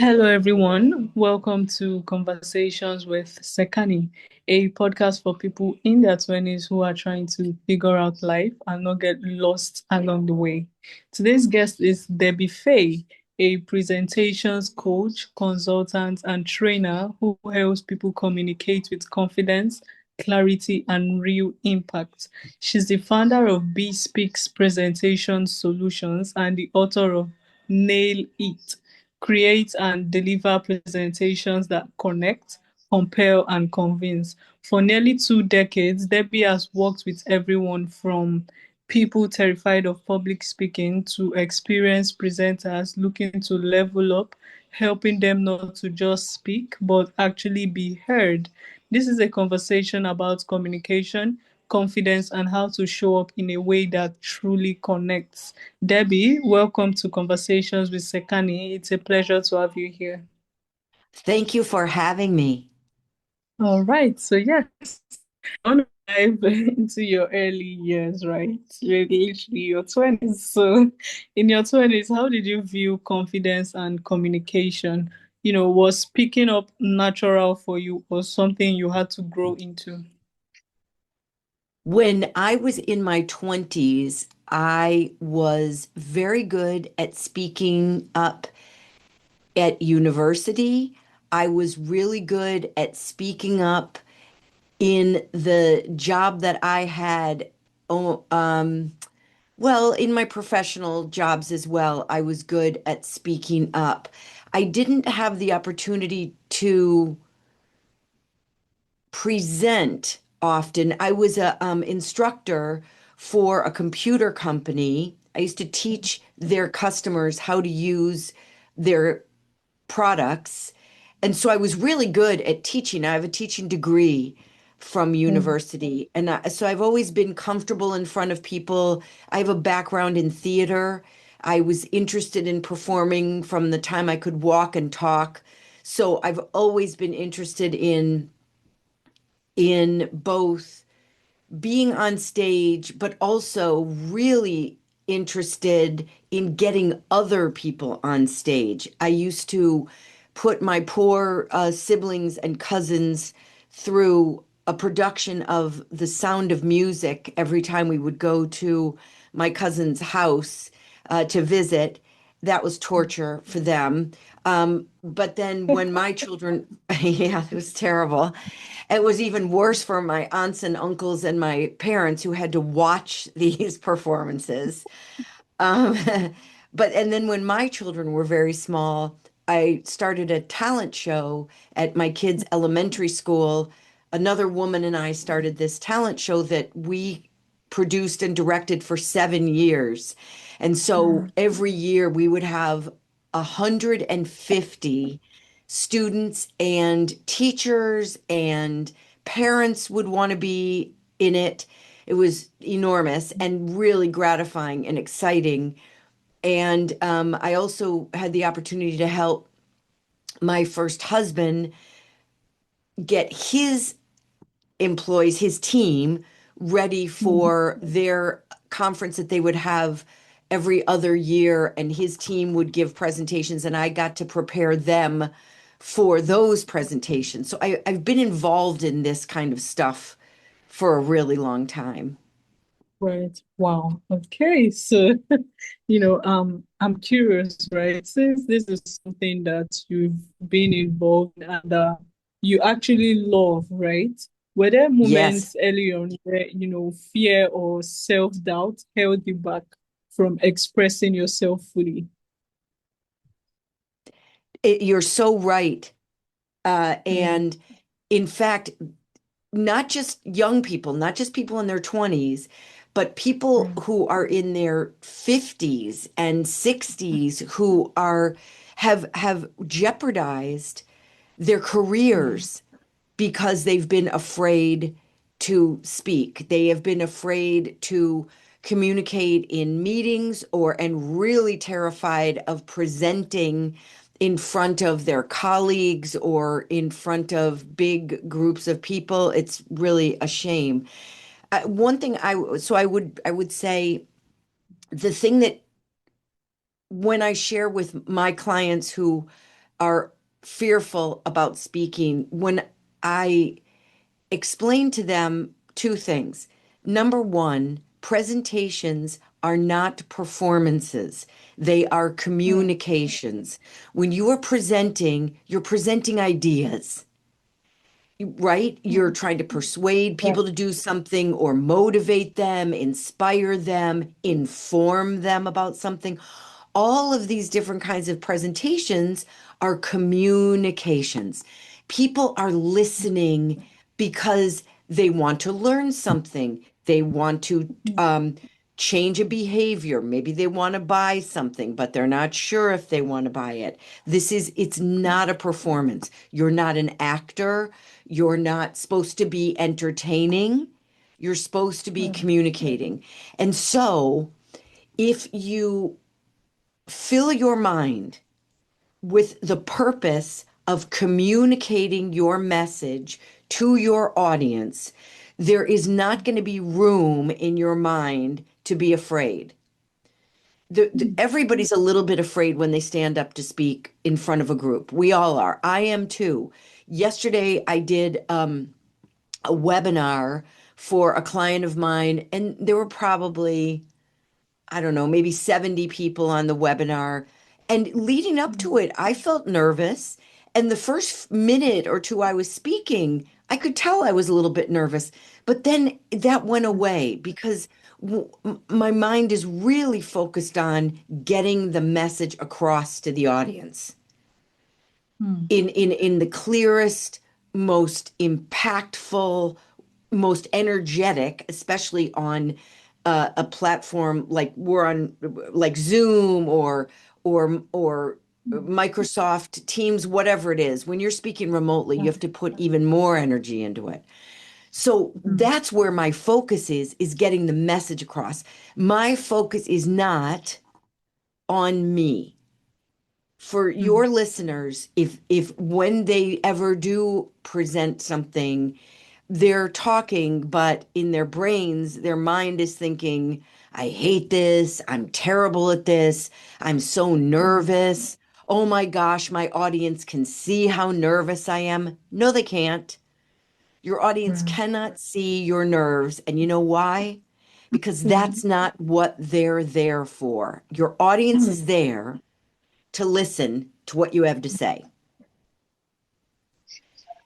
Hello, everyone. Welcome to Conversations with Sekani, a podcast for people in their 20s who are trying to figure out life and not get lost along the way. Today's guest is Debbie Faye, a presentations coach, consultant, and trainer who helps people communicate with confidence, clarity, and real impact. She's the founder of Bespeak Presentation Solutions and the author of Nail It, create and deliver presentations that connect, compel, and convince. For nearly 2 decades, Debbie has worked with everyone from people terrified of public speaking to experienced presenters looking to level up, helping them not to just speak, but actually be heard. This is a conversation about communication, confidence, and how to show up in a way that truly connects. Debbie, welcome to Conversations with Sekani. It's a pleasure to have you here. Thank you for having me. All right, so yes, I want to dive into your early years, right? You're literally your 20s. So, in your 20s, how did you view confidence and communication? Was picking up natural for you or something you had to grow into? When I was in my 20s, I was very good at speaking up at university. I was really good at speaking up in the job that I had. Oh, well, in my professional jobs as well, I was good at speaking up. I didn't have the opportunity to present often. I was a instructor for a computer company. I used to teach their customers how to use their products. And so I was really good at teaching. I have a teaching degree from Mm. university. And so I've always been comfortable in front of people. I have a background in theater. I was interested in performing from the time I could walk and talk. So I've always been interested in both being on stage, but also really interested in getting other people on stage. I used to put my poor siblings and cousins through a production of The Sound of Music every time we would go to my cousin's house to visit. That was torture for them. But then when my children, yeah, it was terrible. It was even worse for my aunts and uncles and my parents who had to watch these performances. Um, and then when my children were very small, I started a talent show at my kids' elementary school. Another woman and I started this talent show that we produced and directed for 7 years. And so every year we would have 150 students and teachers and parents would want to be in it. It was enormous and really gratifying and exciting. And I also had the opportunity to help my first husband get his employees, his team, ready for their conference that they would have every other year. And his team would give presentations, and I got to prepare them for those presentations. So I've been involved in this kind of stuff for a really long time. Right. Wow. Okay. So, I'm curious, right? Since this is something that you've been involved in and you actually love, right? Were there Yes. moments early on where, fear or self-doubt held you back from expressing yourself fully? You're so right. Mm. And in fact, not just young people, not just people in their 20s, but people Mm. who are in their 50s and 60s who are have jeopardized their Mm. careers because they've been afraid to speak. They have been afraid to communicate in meetings or and really terrified of presenting in front of their colleagues or in front of big groups of people. It's really a shame. One thing I would say the thing that when I share with my clients who are fearful about speaking, when I explain to them two things. Number one, presentations are not performances, they are Mm, communications. When you are presenting, you're presenting ideas, right? You're mm, trying to persuade right. people to do something or motivate them, inspire them, inform them about something. All of these different kinds of presentations are communications. People are listening because they want to learn something. They want to Mm, change a behavior. Maybe they want to buy something, but they're not sure if they want to buy it. It's not a performance. You're not an actor. You're not supposed to be entertaining. You're supposed to be mm, communicating. And so, if you fill your mind with the purpose of communicating your message to your audience, there is not going to be room in your mind to be afraid. mm, Everybody's a little bit afraid when they stand up to speak in front of a group. We all are. I am too. Yesterday, I did a webinar for a client of mine, and there were probably, I don't know, maybe 70 people on the webinar. And leading up to mm, it, I felt nervous. And the first minute or two I was speaking, I could tell I was a little bit nervous. But then that went away because my mind is really focused on getting the message across to the audience mm, in the clearest, most impactful, most energetic, especially on a platform like we're on, like Zoom or mm, Microsoft Teams, whatever it is. When you're speaking remotely, you have to put even more energy into it. So mm, that's where my focus is getting the message across. My focus is not on me. For mm, your listeners, if when they ever do present something, they're talking, but in their brains, their mind is thinking, I hate this. I'm terrible at this. I'm so mm, nervous. Oh my gosh, my audience can see how nervous I am. No, they can't. Your audience right. cannot see your nerves. And you know why? Because Mm, that's not what they're there for. Your audience mm. is there to listen to what you have to say.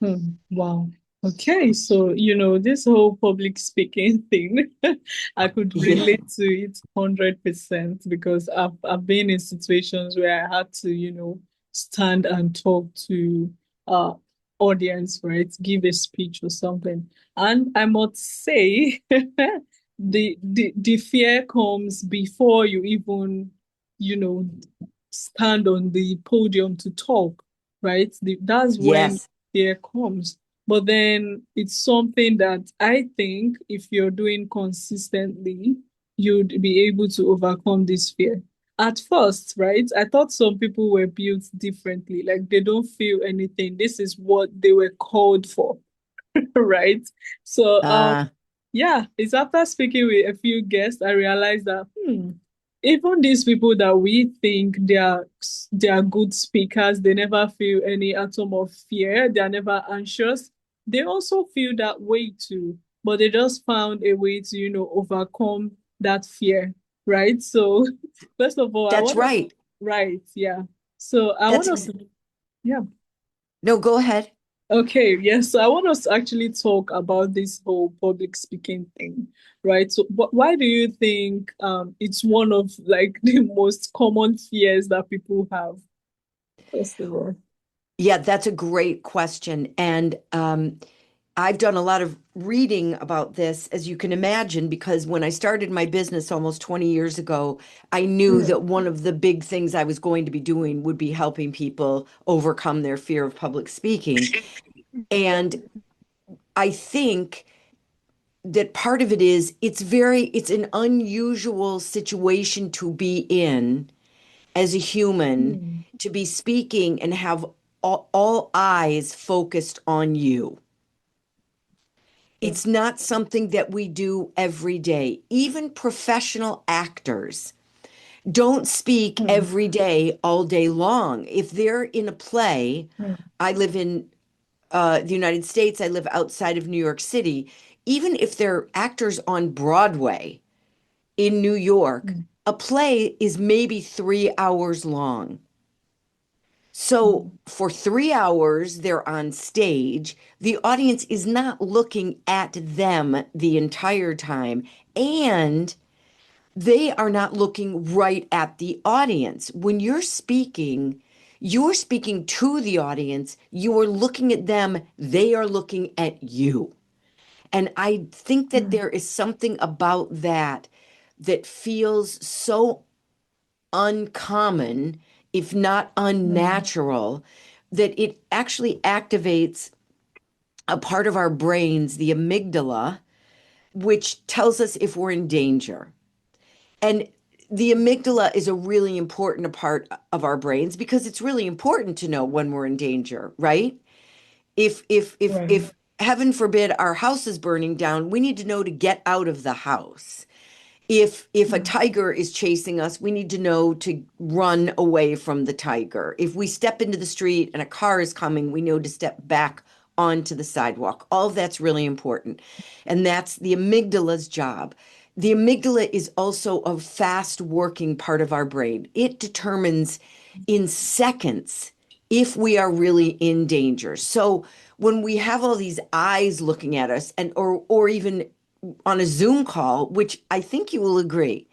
Hmm. Wow. Okay, so this whole public speaking thing, I could Yeah. relate to it 100% because I've been in situations where I had to, stand and talk to uh audience, right? Give a speech or something. And I must say, the fear comes before you even, you know, stand on the podium to talk, right? That's when Yes, fear comes. But then it's something that I think if you're doing consistently, you'd be able to overcome this fear. At first, right? I thought some people were built differently, like they don't feel anything. This is what they were called for, right? So, uh, yeah, it's after speaking with a few guests, I realized that even these people that we think they are good speakers, they never feel any atom of fear, they are never anxious. They also feel that way too, but they just found a way to, overcome that fear, right? So, first of all, I that's want us, right. right, yeah. So I That's want ex us, yeah. No, go ahead. Okay, yes. So I want us to actually talk about this whole public speaking thing, right? So why do you think it's one of like the most common fears that people have, first of all? Yeah, that's a great question. And I've done a lot of reading about this, as you can imagine, because when I started my business almost 20 years ago, I knew Mm, that one of the big things I was going to be doing would be helping people overcome their fear of public speaking. And I think that part of it is it's an unusual situation to be in as a human, mm, to be speaking and have all eyes focused on you. yeah, It's not something that we do every day. Even professional actors Don't speak Mm, every day, all day long. If they're in a play, mm, I live in the United States, I live outside of New York City. Even if they're actors on Broadway in New York, mm, a play is maybe 3 hours long. So mm, for 3 hours, they're on stage. The audience is not looking at them the entire time. And they are not looking right at the audience. When you're speaking to the audience, you are looking at them, they are looking at you. And I think that mm, there is something about that that feels so uncommon, if not mm, unnatural, that it actually activates a part of our brains, the amygdala, which tells us if we're in danger. And the amygdala is a really important part of our brains because it's really important to know when we're in danger, right? right. If heaven forbid our house is burning down, we need to know to get out of the house. If a Mm, tiger is chasing us, we need to know to run away from the tiger. If we step into the street and a car is coming, we know to step back onto the sidewalk. All of that's really important. And that's the amygdala's job. The amygdala is also a fast working part of our brain. It determines in seconds if we are really in danger. So when we have all these eyes looking at us and or even on a Zoom call, which I think you will agree,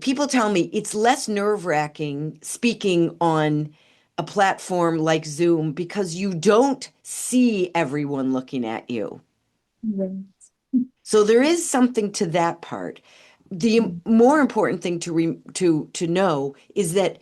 people tell me it's less nerve-wracking speaking on a platform like Zoom because you don't see everyone looking at you. right. So there is something to that part. The Mm, more important thing to know is that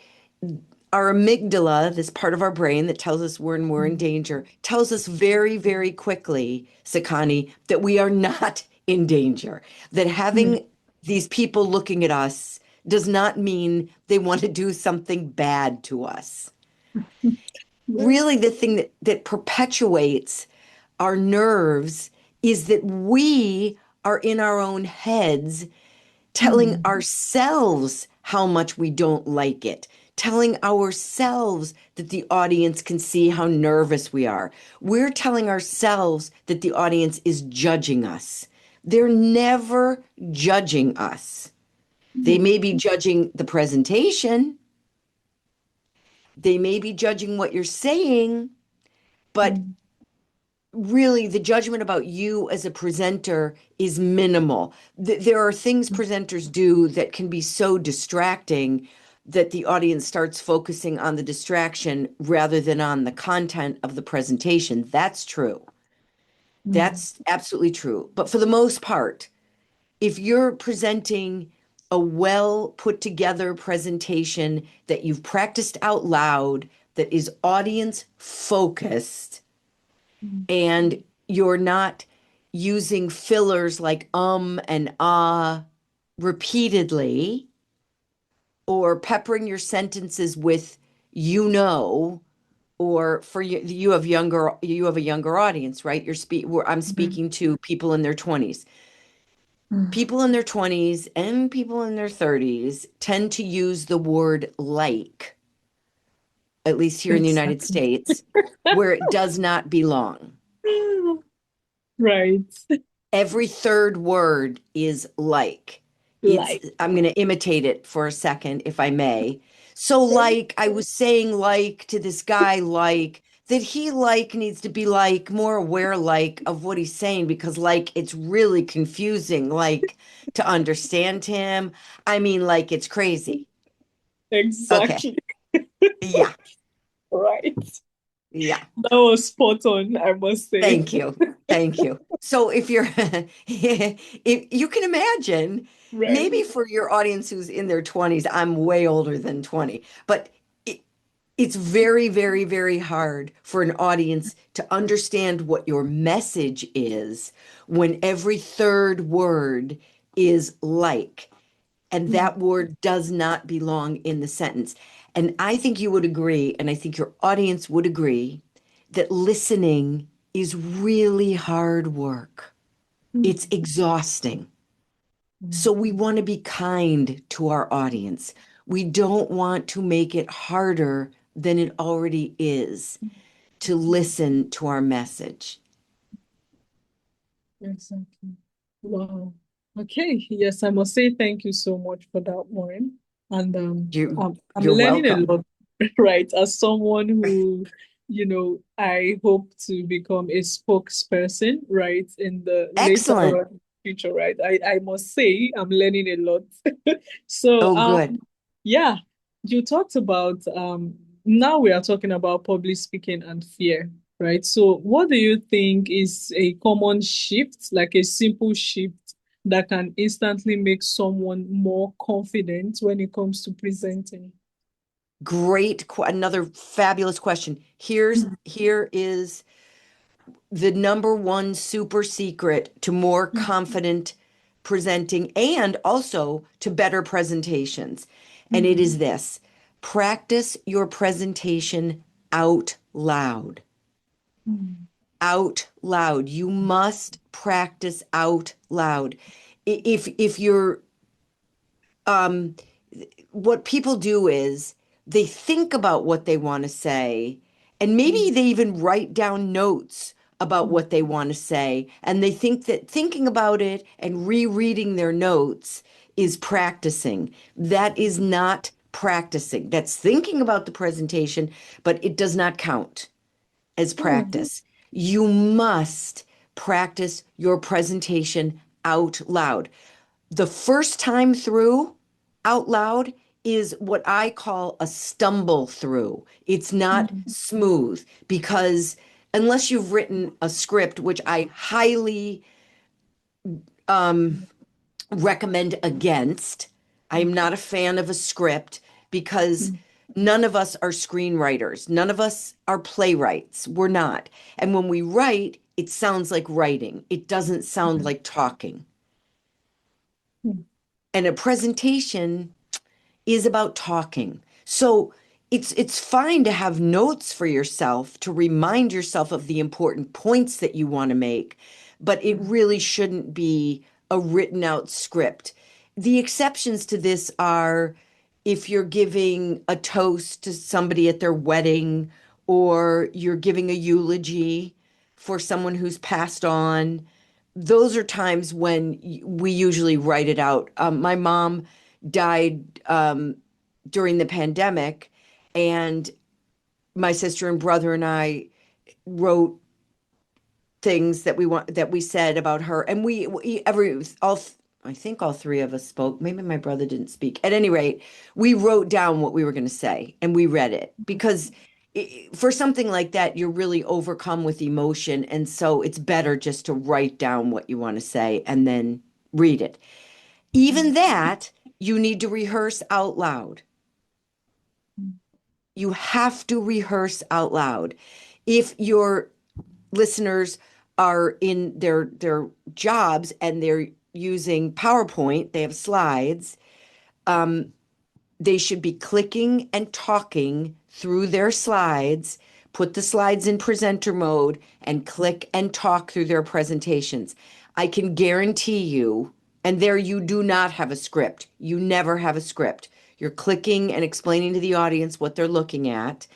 our amygdala, this part of our brain that tells us we're in mm, danger, tells us very, very quickly, Sekani, that we are not in danger. That mm, having these people looking at us does not mean they want to do something bad to us. right. Really, the thing that perpetuates our nerves is that we are in our own heads telling Mm, ourselves how much we don't like it, telling ourselves that the audience can see how nervous we are. We're telling ourselves that the audience is judging us. They're never judging us. They mm, may be judging the presentation, they may be judging what you're saying, but mm, really the judgment about you as a presenter is minimal. There are things mm, presenters do that can be so distracting that the audience starts focusing on the distraction rather than on the content of the presentation. That's true. mm, That's absolutely true. But for the most part, if you're presenting a well put together presentation that you've practiced out loud, that is audience focused, mm, and you're not using fillers like and ah repeatedly or peppering your sentences with you know or for you you have a younger audience, right? I'm mm, speaking to people in their 20s. mm. People in their 20s and people in their 30s tend to use the word like, at least here in the United Exactly. States, where it does not belong. Right. Every third word is like. Like. I'm going to imitate it for a second, if I may. So, like, I was saying, like, to this guy, like, that he, like, needs to be, like, more aware, like, of what he's saying because, like, it's really confusing, like, to understand him. I mean, like, it's crazy. Okay. Exactly. Yeah. Right. Yeah. That was spot on, I must say. Thank you. Thank you. So if you're if you can imagine, Right. maybe for your audience who's in their 20s, I'm way older than 20, but it's very, very, very hard for an audience to understand what your message is when every third word is like, and Mm, that word does not belong in the sentence. And I think you would agree, and I think your audience would agree, that listening is really hard work. mm, It's exhausting. So we want to be kind to our audience. We don't want to make it harder than it already is to listen to our message. Exactly. Wow. Okay. Yes, I must say thank you so much for that one. And You're, I'm you're learning a welcome. lot, right? As someone who, I hope to become a spokesperson, right, in the later Excellent. future, right? I must say I'm learning a lot. So, Oh, good. yeah, you talked about now we are talking about public speaking and fear, right? So, what do you think is a common shift, like a simple shift that can instantly make someone more confident when it comes to presenting? Another fabulous question. Here is the number one super secret to more confident presenting and also to better presentations. And it is this: practice your presentation out loud. Out loud. You must practice out loud. If you're um what people do is they think about what they want to say, and maybe they even write down notes about what they want to say. And they think that thinking about it and rereading their notes is practicing. That is not practicing. That's thinking about the presentation, but it does not count as practice. You must practice your presentation out loud. The first time through out loud is what I call a stumble through. It's not smooth because unless you've written a script, which I highly um, recommend against, I'm not a fan of a script because none of us are screenwriters. None of us are playwrights. We're not. And when we write, it sounds like writing. It doesn't sound like talking. And a presentation is about talking. So it's fine to have notes for yourself to remind yourself of the important points that you want to make, but it really shouldn't be a written out script. The exceptions to this are if you're giving a toast to somebody at their wedding or you're giving a eulogy for someone who's passed on. Those are times when we usually write it out. My mom died during the pandemic, and my sister and brother and I wrote things that we said about her, and we every all I think all three of us spoke. Maybe my brother didn't speak. At any rate, we wrote down what we were going to say and we read it because for something like that, you're really overcome with emotion, and so it's better just to write down what you want to say and then read it. Even that, you need to rehearse out loud. You have to rehearse out loud. If your listeners are in their jobs and they're using PowerPoint, they have slides, they should be clicking and talking through their slides, put the slides in presenter mode, and click and talk through their presentations. I can guarantee you, and there you do not have a script. You never have a script. You're clicking and explaining to the audience what they're looking at.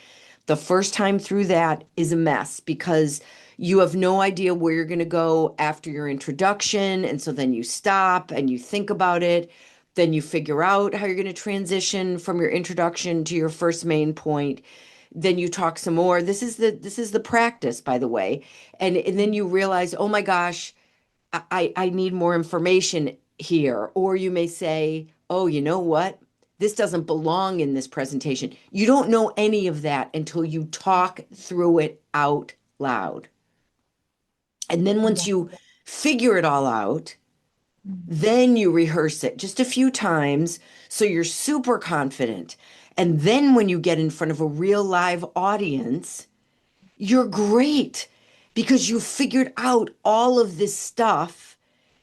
The first time through that is a mess because you have no idea where you're going to go after your introduction. And so then you stop and you think about it. Then you figure out how you're going to transition from your introduction to your first main point. Then you talk some more. This is the practice, by the way. And then you realize, oh my gosh, I need more information here. Or you may say, oh, you know what? This doesn't belong in this presentation. You don't know any of that until you talk through it out loud. And then once you figure it all out, then you rehearse it just a few times so you're super confident. And then when you get in front of a real live audience, you're great because you figured out all of this stuff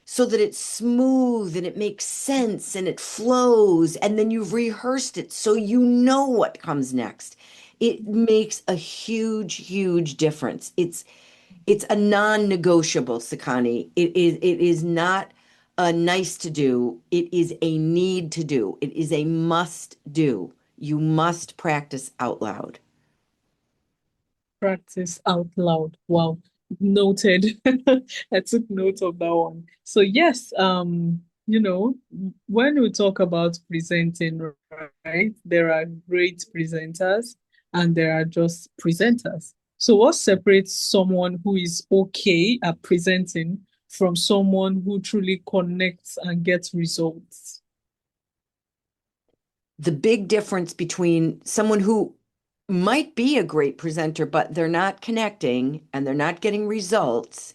so that it's smooth and it makes sense and it flows. And then you've rehearsed it so you know what comes next. It makes a huge, huge difference. It's a non-negotiable, Sekani. It is not a nice to do. It is a need to do. It is a must do. You must practice out loud. Practice out loud. Wow. Noted. I took note of that one. So yes, when we talk about presenting, right, there are great presenters and there are just presenters. So what separates someone who is okay at presenting from someone who truly connects and gets results? The big difference between someone who might be a great presenter, but they're not connecting and they're not getting results,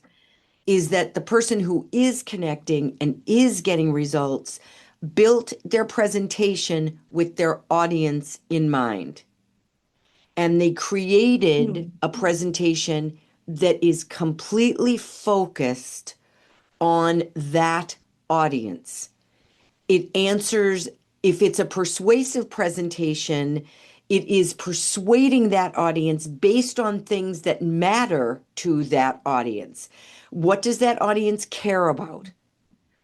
is that the person who is connecting and is getting results built their presentation with their audience in mind. And they created Hmm. a presentation that is completely focused on that audience. It answers, if it's a persuasive presentation, it is persuading that audience based on things that matter to that audience. What does that audience care about?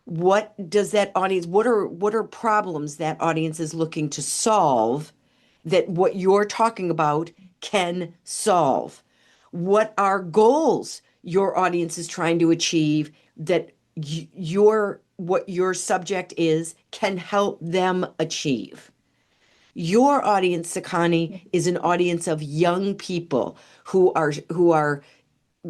What are problems that audience is looking to solve that what you're talking about can solve? What are goals your audience is trying to achieve that what your subject is can help them achieve? Your audience, Sakani, is an audience of young people who are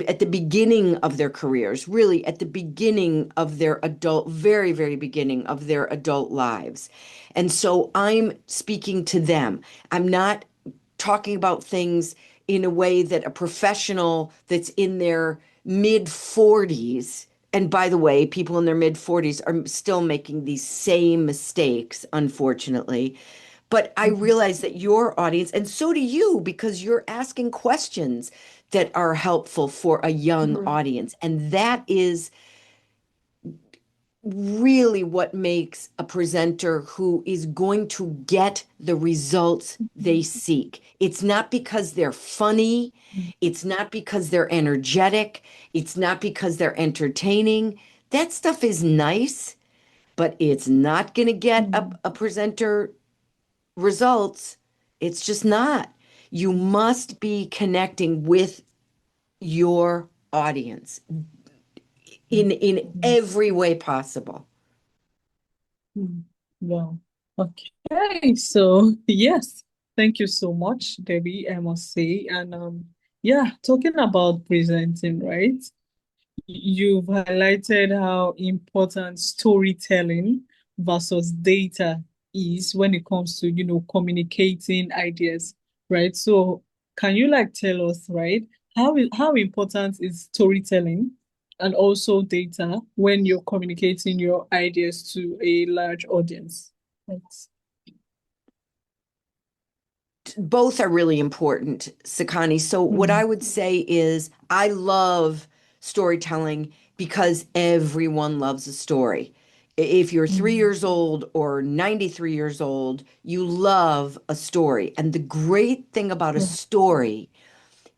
at the beginning of their careers, really at the beginning of their adult, very, very beginning of their adult lives. And so I'm speaking to them. I'm not talking about things in a way that a professional that's in their mid 40s, and by the way, people in their mid 40s are still making these same mistakes, unfortunately. But I Mhm. realize that your audience, and so do you, because you're asking questions that are helpful for a young Right. audience. And that is really what makes a presenter who is going to get the results they seek. It's not because they're funny, it's not because they're energetic, it's not because they're entertaining. That stuff is nice, but it's not going to get Mhm. a presenter results. It's just not. You must be connecting with your audience in Mhm. every way possible. Mhm. Wow. Okay, so yes, thank you so much, Debbie, I must say. And yeah, talking about presenting, right? You've highlighted how important storytelling versus data is when it comes to, communicating ideas, right? So can you like tell us, right, how important is storytelling and also data when you're communicating your ideas to a large audience? Thanks. Both are really important, Sakani. So, what I Mm, would say is, I love storytelling because everyone loves a story. If you're 3 years mm, old or 93 years old, you love a story. And the great thing about a yeah, story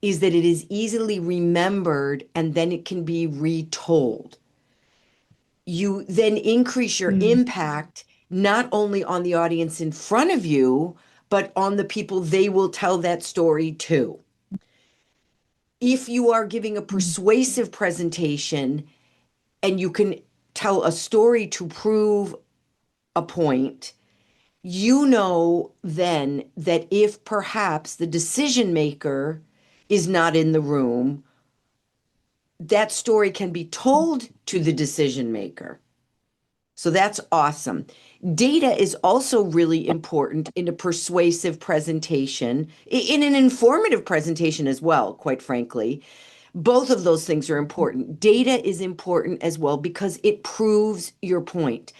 is that it is easily remembered and then it can be retold. You then increase your mm, impact not only on the audience in front of you, but on the people they will tell that story to. If you are giving a mm, persuasive presentation and you can tell a story to prove a point, you know then that if perhaps the decision maker is not in the room, that story can be told to the decision maker. So that's awesome. Data is also really important in a persuasive presentation, in an informative presentation as well, quite frankly. Both of those things are important. Data is important as well because it proves your point.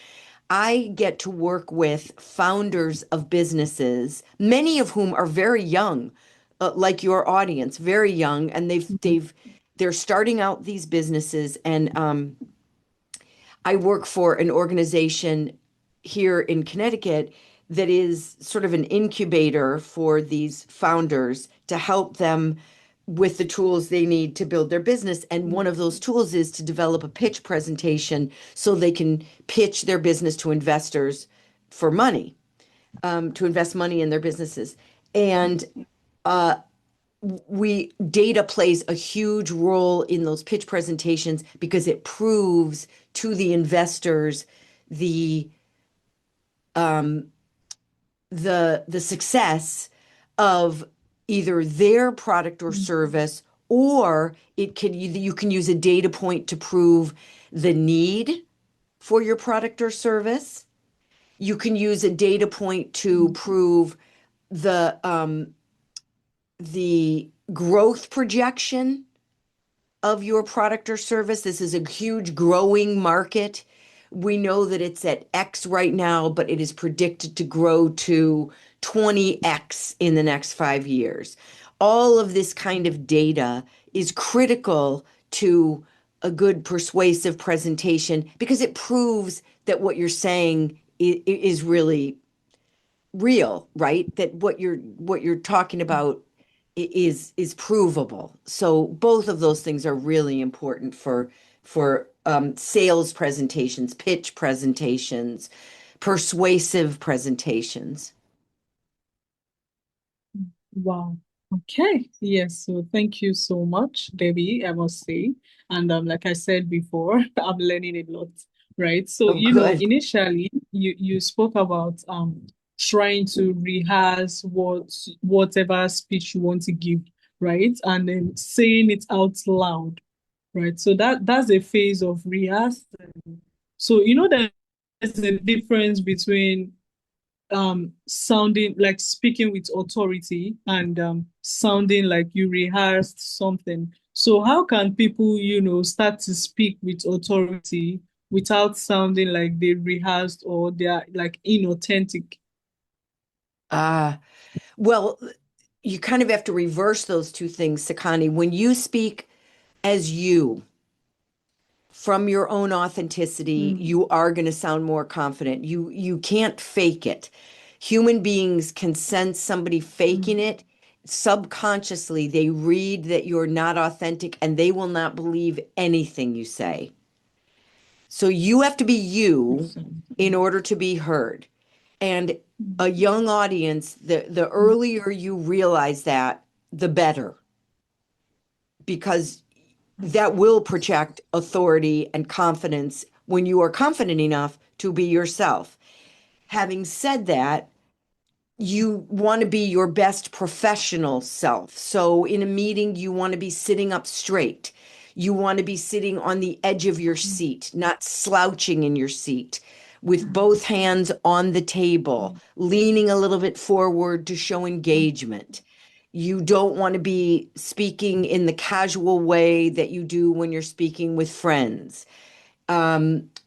I get to work with founders of businesses, many of whom are very young, like your audience, very young, and mm, they're starting out these businesses. And I work for an organization here in Connecticut that is sort of an incubator for these founders to help them with the tools they need to build their business. And one of those tools is to develop a pitch presentation so they can pitch their business to investors for money, to invest money in their businesses. And uh, we data plays a huge role in those pitch presentations because it proves to the investors the um, the success of either their product or service, or it can you can use a data point to prove the need for your product or service. You can use a data point to prove the growth projection of your product or service. This is a huge growing market. We know that it's at X right now, but it is predicted to grow to 20X in the next 5 years. All of this kind of data is critical to a good persuasive presentation because it proves that what you're saying is really real, right? That what you're talking about is provable. So both of those things are really important for sales presentations, pitch presentations, persuasive presentations. Wow. Okay. Yes. So thank you so much, Debbie, I must say. And like I said before, I'm learning a lot, right? So, Oh, good. initially you spoke about trying to rehearse whatever speech you want to give, right? And then saying it out loud, right? So that's a phase of rehearsing. So, there's a difference between sounding like speaking with authority and sounding like you rehearsed something. So how can people, start to speak with authority without sounding like they rehearsed or they're like inauthentic? Uh, well, you kind of have to reverse those two things, Sakani. When you speak as you, from your own authenticity, Mm, you are going to sound more confident. You can't fake it. Human beings can sense somebody faking mm, it. Subconsciously, they read that you're not authentic and they will not believe anything you say. So you have to be you in exactly. order to be heard. And Mm, a young audience, the mm, earlier you realize that, the better, because that will project authority and confidence when you are confident enough to be yourself. Having said that, you want to be your best professional self. So in a meeting, you want to be sitting up straight. You want to be sitting on the edge of your mm, seat, not slouching in your seat, with both hands on the table, mm, leaning a little bit forward to show engagement. You don't want to be speaking in the casual way that you do when you're speaking with friends.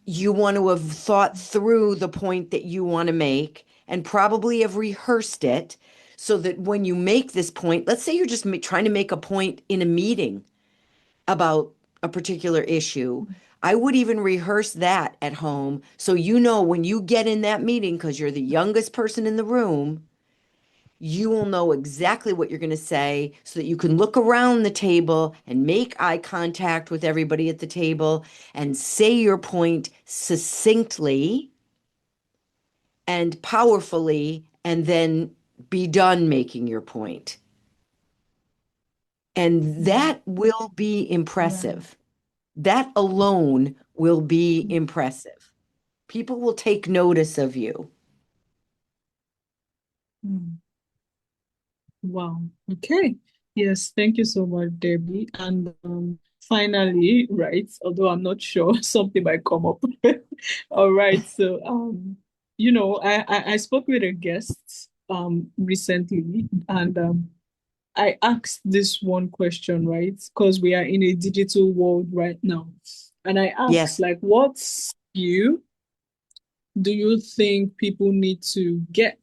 You want to have thought through the point that you want to make and probably have rehearsed it so that when you make this point, let's say you're just trying to make a point in a meeting about a particular issue. I would even rehearse that at home so you know when you get in that meeting, because you're the youngest person in the room, you will know exactly what you're going to say so that you can look around the table and make eye contact with everybody at the table and say your point succinctly and powerfully, and then be done making your point. And mm. that will be Right. impressive. That alone will be Mm, impressive. People will take notice of you. mm. Wow. Okay. Yes, thank you so much, Debbie. And finally, right, although I'm not sure, something might come up. All right. So I spoke with a guest recently and I asked this one question, right? Because we are in a digital world right now. And I asked, Yes. like, what skill do you think people need to get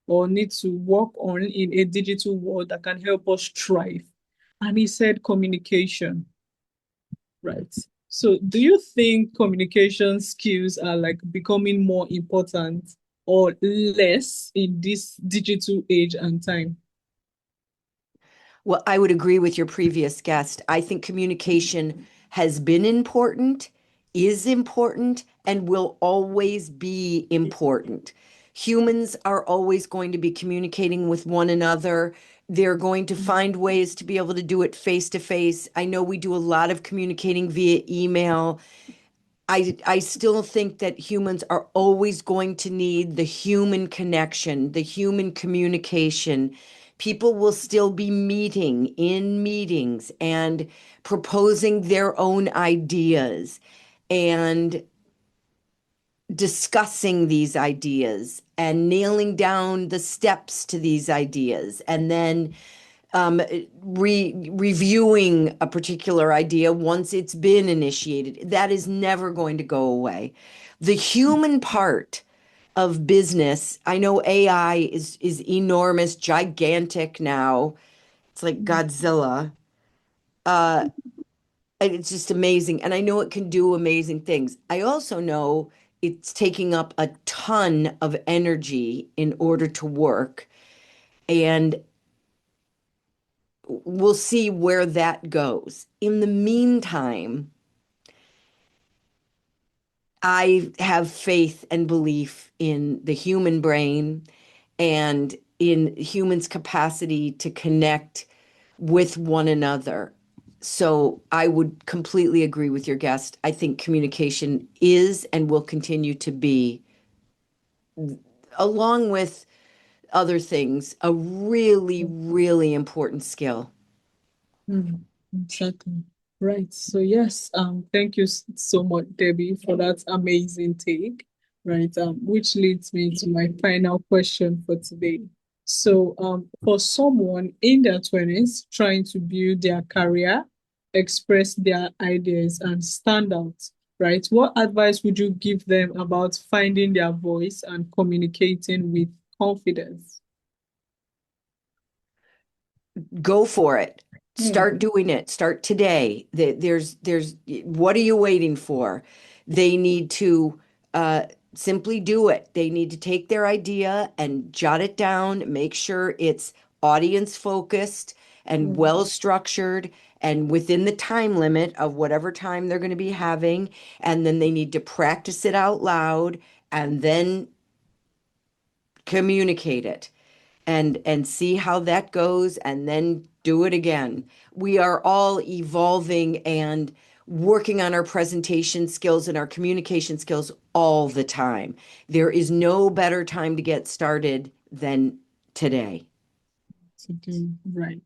or need to work on in a digital world that can help us thrive? And he said communication, right? So do you think communication skills are like becoming more important or less in this digital age and time? Well, I would agree with your previous guest. I think communication has been important, is important, and will always be important. Humans are always going to be communicating with one another. They're going to find ways to be able to do it face to face. I know we do a lot of communicating via email. I still think that humans are always going to need the human connection, the human communication. People will still be meeting in meetings and proposing their own ideas and discussing these ideas and nailing down the steps to these ideas and then reviewing a particular idea once it's been initiated. That is never going to go away. The human part of business, I know AI is enormous, gigantic now. It's like Godzilla. Uh, and it's just amazing. And I know it can do amazing things. I also know it's taking up a ton of energy in order to work. And we'll see where that goes. In the meantime, I have faith and belief in the human brain and in humans' capacity to connect with one another. So I would completely agree with your guest. I think communication is and will continue to be, along with other things, a really, really important skill. Mm, exactly. Right. So yes, thank you so much, Debbie, for that amazing take. Right. Which leads me to my final question for today. So, for someone in their 20s trying to build their career, express their ideas, and stand out, right? What advice would you give them about finding their voice and communicating with confidence? Go for it. Start Hmm. doing it. Start today. There's, what are you waiting for? They need to simply do it. They need to take their idea and jot it down, make sure it's audience focused and Hmm. well structured and within the time limit of whatever time they're going to be having. And then they need to practice it out loud and then communicate it and see how that goes and then do it again. We are all evolving and working on our presentation skills and our communication skills all the time. There is no better time to get started than today. To do right.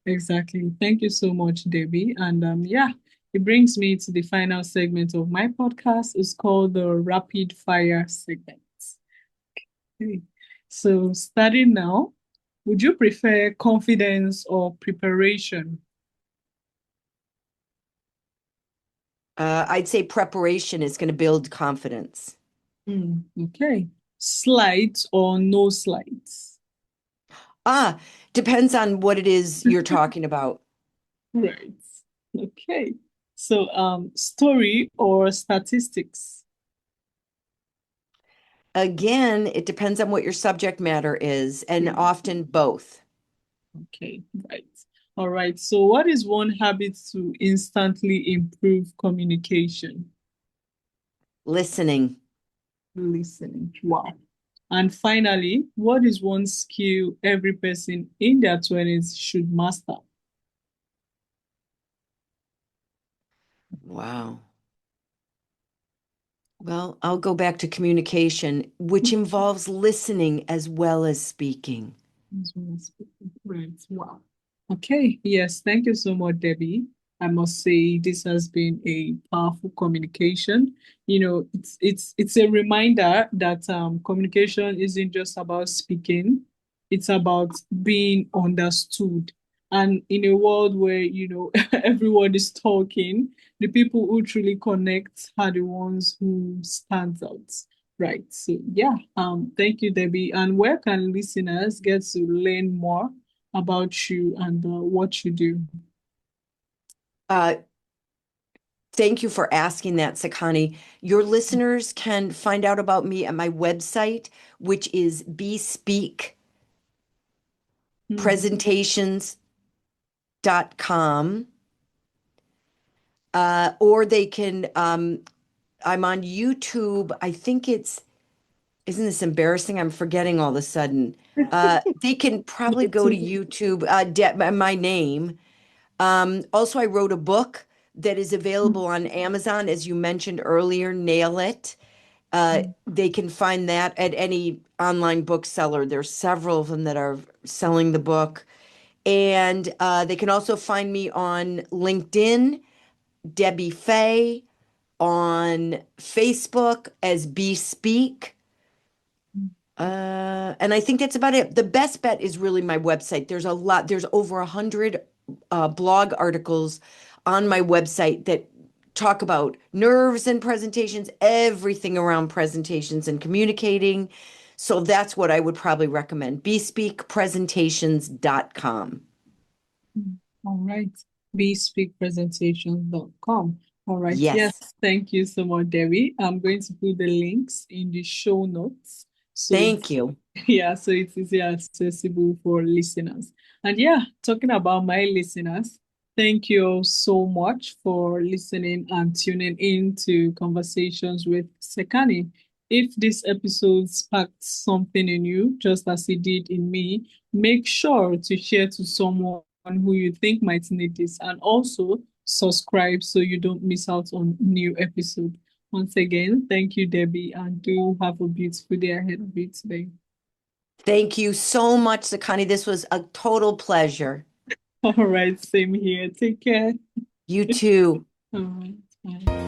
Exactly. Thank you so much, Debbie. And yeah, it brings me to the final segment of my podcast. It's called the rapid fire segment. Okay. So starting now, would you prefer confidence or preparation? I'd say preparation is going to build confidence. Okay. Slides or no slides? Ah, depends on what it is you're talking about. Right. Okay. So story or statistics? Again, it depends on what your subject matter is, and often both. Okay, right. All right. So, what is one habit to instantly improve communication? Listening. Listening. Wow. And finally, what is one skill every person in their 20s should master? Wow. Well, I'll go back to communication, which involves listening as well as speaking. As well as speaking. Right. Wow. Okay. Yes. Thank you so much, Debbie. I must say this has been a powerful communication. It's a reminder that communication isn't just about speaking, it's about being understood. And in a world where, everyone is talking, the people who truly connect are the ones who stand out. Right. So yeah, thank you, Debbie. And where can listeners get to learn more about you and what you do? Uh, Thank you for asking that, Sekani. Your listeners can find out about me at my website, which is Bespeak Hmm. Presentations bespeak.com, or they can, I'm on YouTube. I think isn't this embarrassing? I'm forgetting all of a sudden. They can probably go to YouTube, my name. Also, I wrote a book that is available on Amazon, as you mentioned earlier, Nail It. They can find that at any online bookseller. There's several of them that are selling the book. And they can also find me on LinkedIn, Debbie Fay, on Facebook as Bespeak. And I think that's about it. The best bet is really my website. There's over 100 blog articles on my website that talk about nerves and presentations, everything around presentations and communicating. So that's what I would probably recommend. bespeakpresentations.com. All right. bespeakpresentation.com. All right. Yes, Yes. thank you so much, Debbie. I'm going to put the links in the show notes. So Thank you. yeah, so it's easier accessible for listeners. And yeah, talking about my listeners, thank you all so much for listening and tuning in to Conversations with Sekani. If this episode sparked something in you, just as it did in me, make sure to share to someone who you think might need this, and also subscribe so you don't miss out on new episode. Once again, thank you, Debbie, and do have a beautiful day ahead of you today. Thank you so much, Sekani. This was a total pleasure. All right, same here. Take care. You too. All right. Bye.